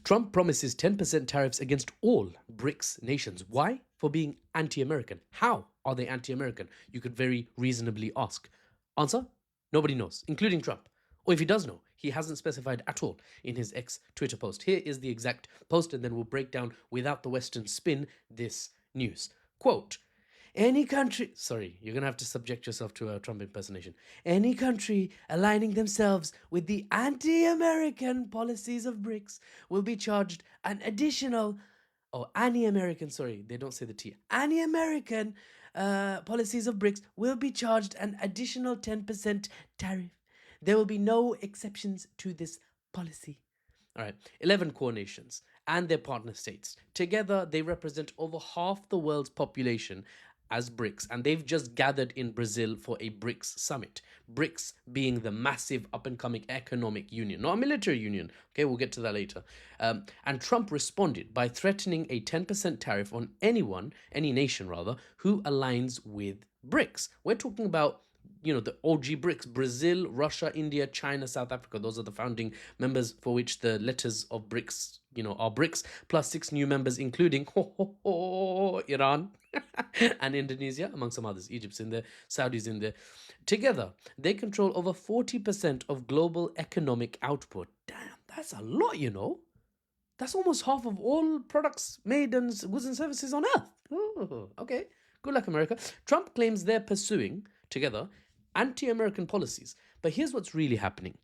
Trump promises 10% tariffs against all BRICS nations. Why? For being anti-American. How are they anti-American? You could very reasonably ask. Answer? Nobody knows, including Trump. Or if he does know, he hasn't specified at all in his ex-Twitter post. Here is the exact post, and then we'll break down, without the Western spin, this news. Quote, any country, sorry, you're going to have to subject yourself to a Trump impersonation. Any country aligning themselves with the anti-American policies of BRICS will be charged an additional, anti-American, sorry, they don't say the T, anti-American policies of BRICS will be charged an additional 10% tariff. There will be no exceptions to this policy. All right, 11 core nations and their partner states. Together, they represent over half the world's population as BRICS, and they've just gathered in Brazil for a BRICS summit. BRICS being the massive up-and-coming economic union, not a military union. Okay, we'll get to that later. And Trump responded by threatening a 10% tariff on any nation rather, who aligns with BRICS. We're talking about the OG BRICS, Brazil, Russia, India, China, South Africa. Those are the founding members for which the letters of BRICS, are BRICS, plus 6 new members, including Iran and Indonesia, among some others. Egypt's in there, Saudi's in there. Together, they control over 40% of global economic output. Damn, that's a lot, That's almost half of all products made and goods and services on Earth. Oh, okay. Good luck, America. Trump claims they're pursuing, together, anti-American policies. But here's what's really happening.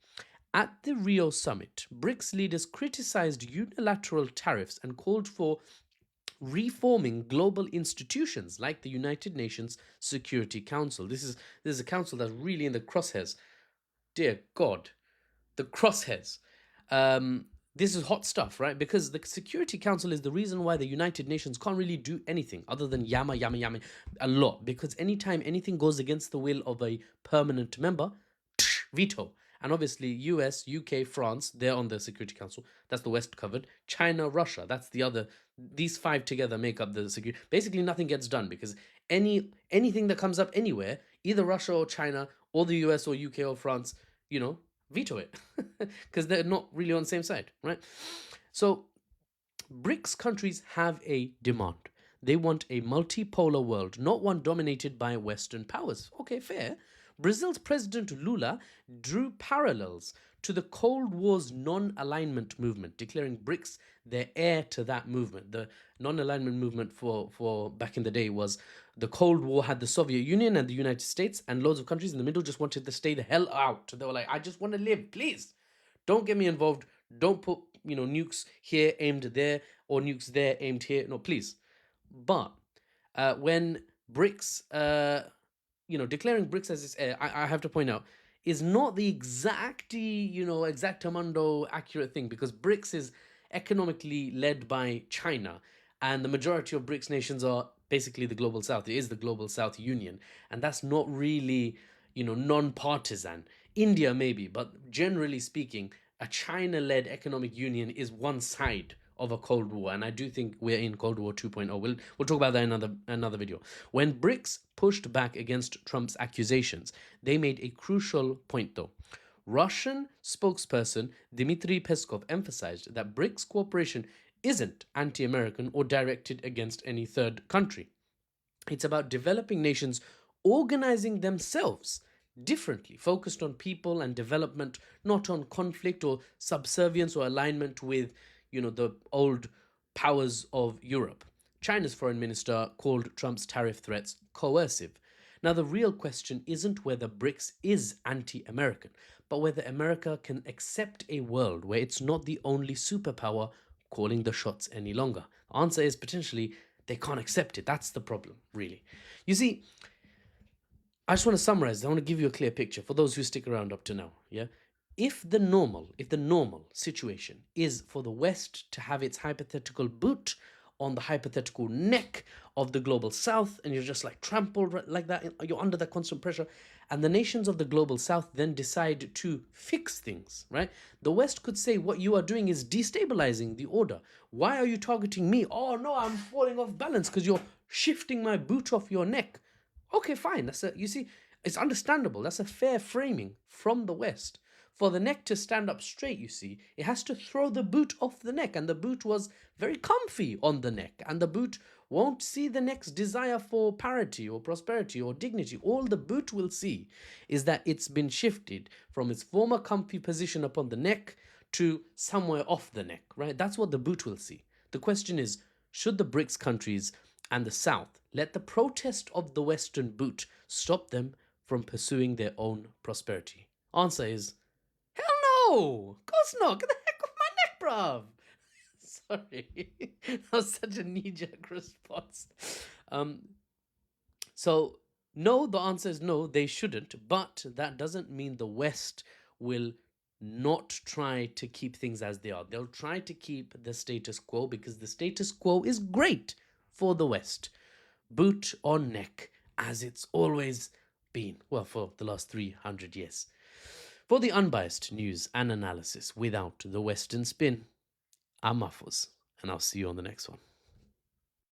At the Rio summit, BRICS leaders criticized unilateral tariffs and called for reforming global institutions like the United Nations Security Council. This is a council that's really in the crosshairs. Dear God, the crosshairs. This is hot stuff, right? Because the Security Council is the reason why the United Nations can't really do anything other than yama a lot. Because anytime anything goes against the will of a permanent member, veto. And obviously US, UK, France, they're on the Security Council. That's the West covered. China, Russia, that's the other. These 5 together make up the security. Basically nothing gets done because anything that comes up anywhere, either Russia or China or the US or UK or France, veto it because they're not really on the same side, right? So BRICS countries have a demand. They want a multipolar world, not one dominated by Western powers. Okay, fair. Brazil's President Lula drew parallels to the Cold War's non-alignment movement, declaring BRICS their heir to that movement. The non-alignment movement for back in the day was the Cold War had the Soviet Union and the United States, and loads of countries in the middle just wanted to stay the hell out. They were like, I just want to live, please. Don't get me involved. Don't put, nukes here aimed there or nukes there aimed here. No, please. But when BRICS, declaring BRICS as its heir, I have to point out, is not the exactamundo accurate thing, because BRICS is economically led by China, and the majority of BRICS nations are basically the Global South. It is the Global South Union, and that's not really, non-partisan. India maybe, but generally speaking, a China-led economic union is one side of a Cold War, and I do think we're in Cold War 2.0. We'll talk about that in another video. When BRICS pushed back against Trump's accusations, they made a crucial point though. Russian spokesperson Dmitry Peskov emphasized that BRICS cooperation isn't anti-American or directed against any third country. It's about developing nations organizing themselves differently, focused on people and development, not on conflict or subservience or alignment with the old powers of Europe. China's foreign minister called Trump's tariff threats coercive. Now, the real question isn't whether BRICS is anti-American, but whether America can accept a world where it's not the only superpower calling the shots any longer. The answer is potentially they can't accept it. That's the problem, really. You see, I just want to summarize. I want to give you a clear picture for those who stick around up to now. Yeah. If the normal situation is for the West to have its hypothetical boot on the hypothetical neck of the Global South, and you're just like trampled like that, you're under that constant pressure, and the nations of the Global South then decide to fix things, right? The West could say what you are doing is destabilizing the order. Why are you targeting me? Oh no, I'm falling off balance because you're shifting my boot off your neck. Okay, fine. You see, it's understandable. That's a fair framing from the West For the neck to stand up straight, you see, it has to throw the boot off the neck, and the boot was very comfy on the neck, and the boot won't see the neck's desire for parity or prosperity or dignity. All the boot will see is that it's been shifted from its former comfy position upon the neck to somewhere off the neck, right? That's what the boot will see. The question is, should the BRICS countries and the South let the protest of the Western boot stop them from pursuing their own prosperity? Answer is, hell no! Of course not! Get the heck off my neck, bruv! Sorry. That was such a knee-jerk response. So, no, the answer is no, they shouldn't. But that doesn't mean the West will not try to keep things as they are. They'll try to keep the status quo because the status quo is great for the West. Boot on neck, as it's always been. Well, for the last 300 years. For the unbiased news and analysis without the Western spin, I'm Mahfouz, and I'll see you on the next one.